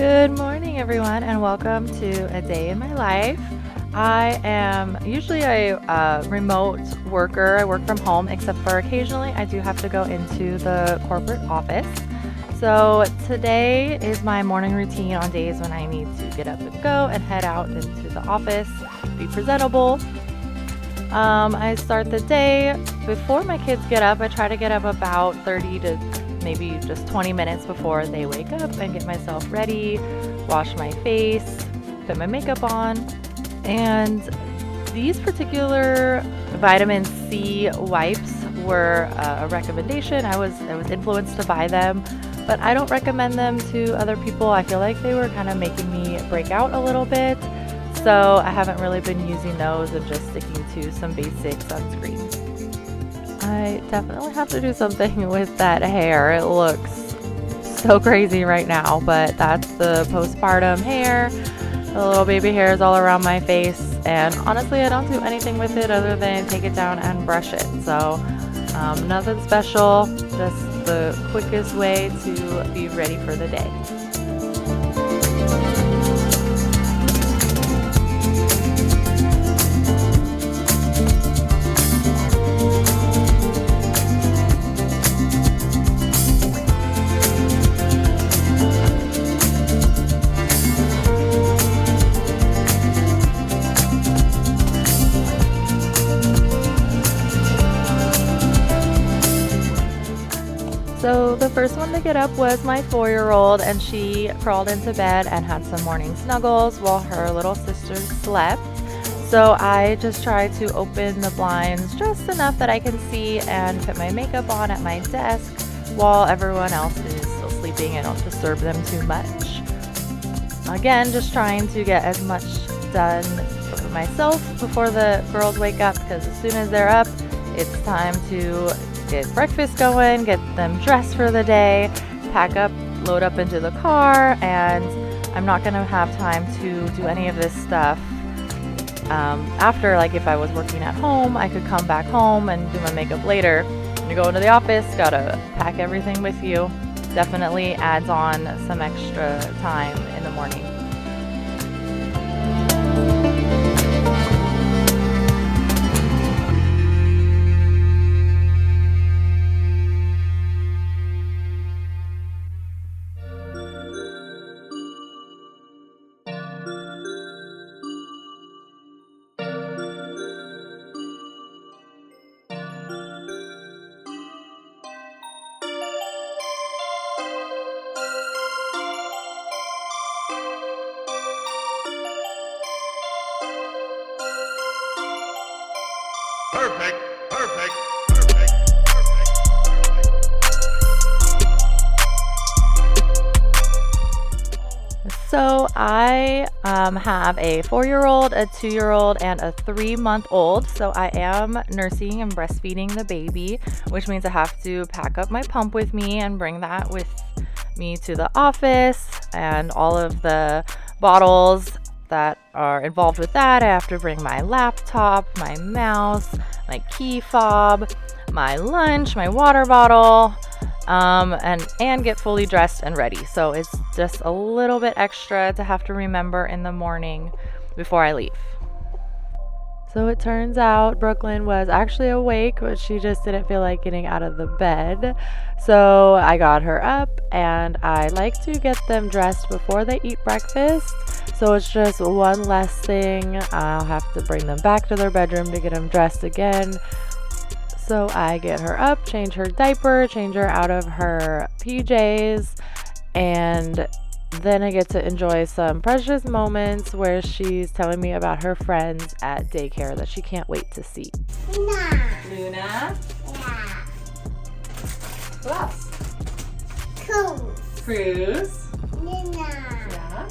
Good morning, everyone, and welcome to a day in my life. I am usually a remote worker. I work from home, except for occasionally I do have to go into the corporate office. So today is my morning routine on days when I need to get up and go and head out into the office, be presentable. I start the day before my kids get up. I try to get up about 30 to maybe just 20 minutes before they wake up and get myself ready, wash my face, put my makeup on. And these particular vitamin C wipes were a recommendation. I was influenced to buy them, but I don't recommend them to other people. I feel like they were kind of making me break out a little bit. So I haven't really been using those and just sticking to some basic sunscreen. I definitely have to do something with that hair. It looks so crazy right now, but that's the postpartum hair. The little baby hairs all around my face, and honestly I don't do anything with it other than take it down and brush it. So nothing special, just the quickest way to be ready for the day. So the first one to get up was my 4-year-old, and she crawled into bed and had some morning snuggles while her little sister slept. So I just tried to open the blinds just enough that I can see and put my makeup on at my desk while everyone else is still sleeping. I don't disturb them too much. Again, just trying to get as much done for myself before the girls wake up, because as soon as they're up, it's time to get breakfast going, get them dressed for the day, pack up, load up into the car, and I'm not going to have time to do any of this stuff after. Like if I was working at home, I could come back home and do my makeup later. When you go into the office, gotta pack everything with you. Definitely adds on some extra time in the morning. Perfect, perfect, perfect, perfect, perfect. So I have a 4-year-old, a 2-year-old, and a 3-month-old. So I am nursing and breastfeeding the baby, which means I have to pack up my pump with me and bring that with me to the office, and all of the bottles that are involved with that. I have to bring my laptop, my mouse, my key fob, my lunch, my water bottle, and get fully dressed and ready. So it's just a little bit extra to have to remember in the morning before I leave. So it turns out Brooklyn was actually awake, but she just didn't feel like getting out of the bed. So I got her up, and I like to get them dressed before they eat breakfast. So it's just one less thing. I'll have to bring them back to their bedroom to get them dressed again. So I get her up, change her diaper, change her out of her PJs, and then I get to enjoy some precious moments where she's telling me about her friends at daycare that she can't wait to see. Luna. Luna? Yeah. Who else? Cool. Cruz? Luna. Yeah.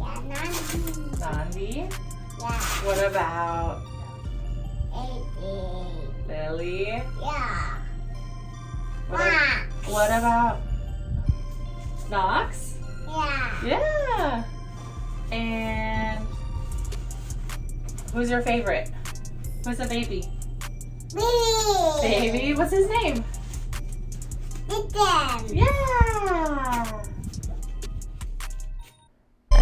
Yeah, Nandi. Nandi? Yeah. What about Baby. Lily? Yeah. What about Knox? Yeah. Yeah. And who's your favorite? Who's the baby? Baby. Baby? What's his name? Listen. Yeah.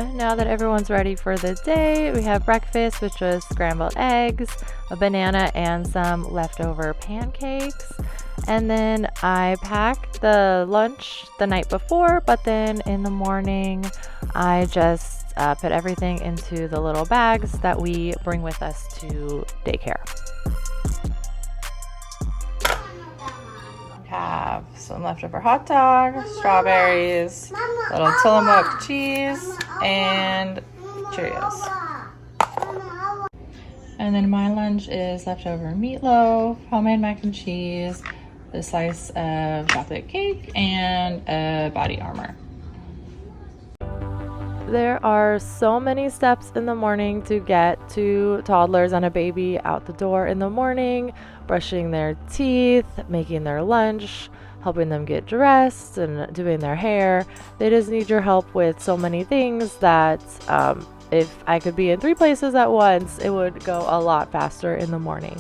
And now that everyone's ready for the day, we have breakfast, which was scrambled eggs, a banana, and some leftover pancakes. And then I packed the lunch the night before, but then in the morning, I just put everything into the little bags that we bring with us to daycare. Have some leftover hot dogs, strawberries, little Tillamook cheese, and Cheerios. And then my lunch is leftover meatloaf, homemade mac and cheese, a slice of chocolate cake, and a body armor. There are so many steps in the morning to get two toddlers and a baby out the door in the morning, brushing their teeth, making their lunch, helping them get dressed, and doing their hair. They just need your help with so many things that if I could be in 3 places at once, it would go a lot faster in the morning.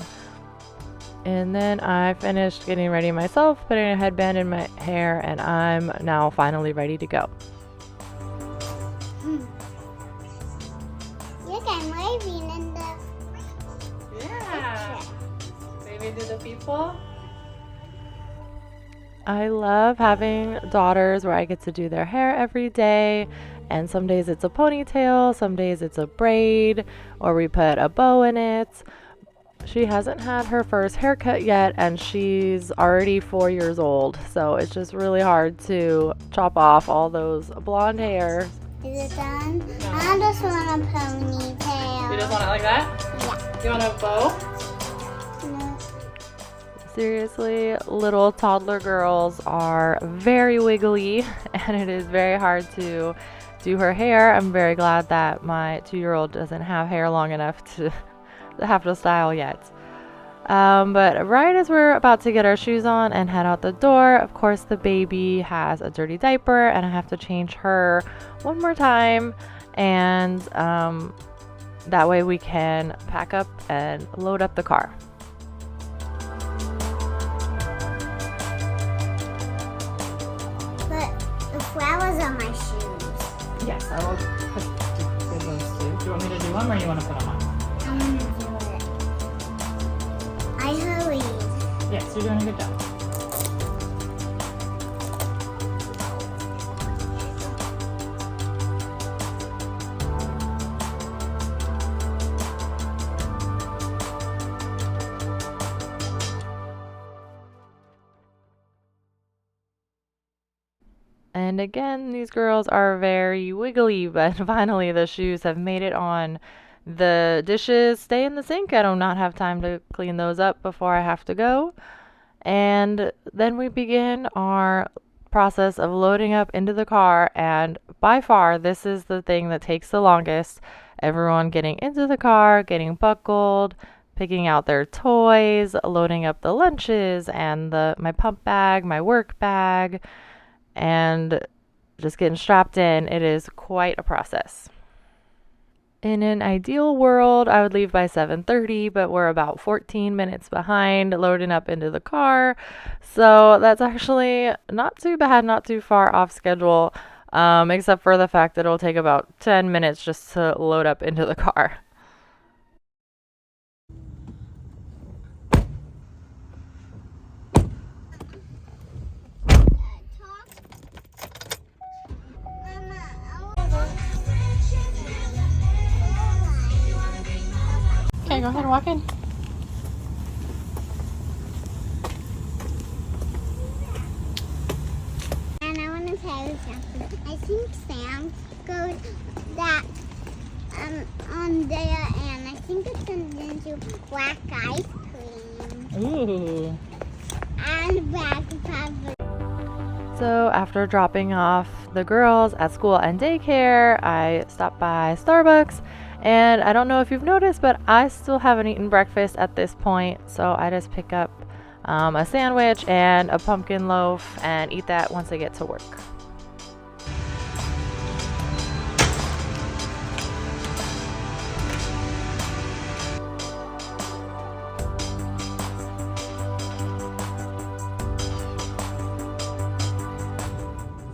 And then I finished getting ready myself, putting a headband in my hair, and I'm now finally ready to go. Look, I'm waving in the Yeah. Maybe do the people. I love having daughters where I get to do their hair every day. And some days it's a ponytail, some days it's a braid, or we put a bow in it. She hasn't had her first haircut yet, and she's already 4 years old. So it's just really hard to chop off all those blonde hairs. Is it done? No. I just want a ponytail. You just want it like that? Yeah. You want a bow? No. Seriously, little toddler girls are very wiggly, and it is very hard to do her hair. I'm very glad that my 2-year-old doesn't have hair long enough to have to style yet. But right as we're about to get our shoes on and head out the door, of course the baby has a dirty diaper and I have to change her one more time, and that way we can pack up and load up the car. But the flowers on my shoes. Yes, I will put those two. Do you want me to do them, or you want to put them on? I'm gonna do it. I hurried. Yes, you're doing a good job. And again, these girls are very wiggly, but finally the shoes have made it on. The dishes stay in the sink. I do not have time to clean those up before I have to go. And then we begin our process of loading up into the car, and by far this is the thing that takes the longest. Everyone getting into the car, getting buckled, picking out their toys, loading up the lunches and my pump bag, my work bag, and just getting strapped in. It is quite a process. In an ideal world, I would leave by 7:30, but we're about 14 minutes behind loading up into the car. So that's actually not too bad, not too far off schedule, except for the fact that it'll take about 10 minutes just to load up into the car. Okay, go ahead and walk in. And I want to tell you something. I think Sam goes that on there, and I think it turns into black ice cream. Ooh. And black pepper. So after dropping off the girls at school and daycare, I stopped by Starbucks, and I don't know if you've noticed, but I still haven't eaten breakfast at this point, so I just pick up a sandwich and a pumpkin loaf and eat that once I get to work.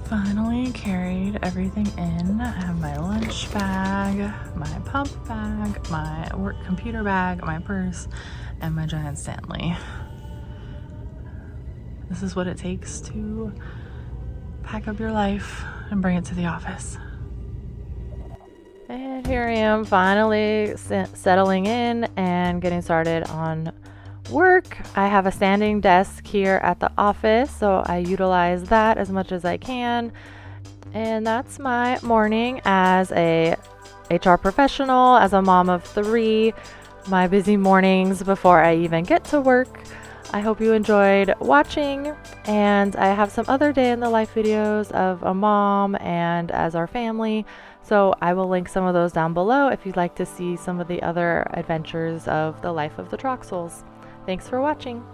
Finally carried everything everything in. I have my lunch bag, my pump bag, my work computer bag, my purse, and my giant Stanley. This is what it takes to pack up your life and bring it to the office. And here I am finally settling in and getting started on work. I have a standing desk here at the office, so I utilize that as much as I can. And that's my morning as a HR professional, as a mom of 3, my busy mornings before I even get to work. I hope you enjoyed watching, and I have some other day in the life videos of a mom and as our family, so I will link some of those down below if you'd like to see some of the other adventures of the life of the Troxels. Thanks for watching.